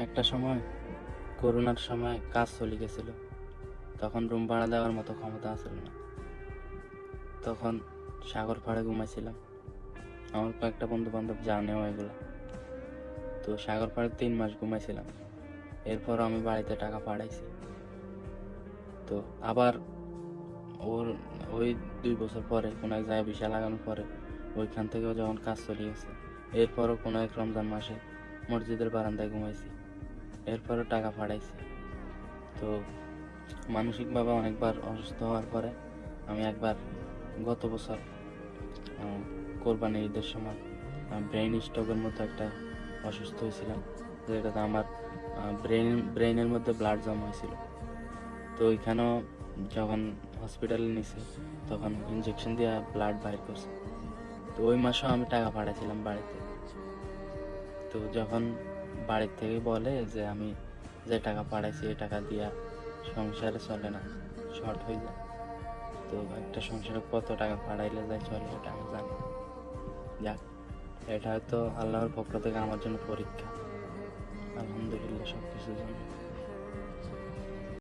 একটা সময় করোনার সময় কাজ চলে গেছিল, তখন রুম ভাড়া দেওয়ার মতো ক্ষমতা আসছিল না। তখন সাগর পাড়ে ঘুমাইছিলাম। আমার কয়েকটা বন্ধু বান্ধব জানেও এগুলো। তো সাগর পাড়ে 3 মাস ঘুমাইছিলাম। এরপর আমি বাড়িতে টাকা পাঠাইছি। তো আবার ওর ওই 2 বছর পরে কোনো এক জায়গায় ভিসা লাগানোর পরে ওইখান থেকেও যখন কাজ চলে গেছে, এরপরও কোনো এক রমজান মাসে মসজিদের বারান্দায় ঘুমাইছি। এরপরও টাকা পাঠাইছি। তো মানসিকভাবে অনেকবার অসুস্থ হওয়ার পরে আমি একবার গত বছর কোরবানির ঈদের সময় ব্রেইন স্ট্রোকের মতো একটা অসুস্থ হয়েছিলাম, যেটাতে আমার ব্রেইনের মধ্যে ব্লাড জমা হয়েছিল। তো ওইখানেও যখন হসপিটালে নিছে তখন ইঞ্জেকশন দিয়ে ব্লাড বাইর করছে। তো ওই মাসেও আমি টাকা পাঠাইছিলাম বাড়িতে। তো যখন বাড়ির থেকে বলে যে আমি যে টাকা পাঠাইছি এই টাকা দিয়া সংসারে চলে না, শর্ট হয়ে যায়। তো একটা সংসারে কত টাকা পাঠাইলে যায় চলে এটা আমি জানি না। যাক, এটা হয়তো আল্লাহর পক্ষ থেকে আমার জন্য পরীক্ষা। আলহামদুলিল্লাহ সব কিছুর জন্য।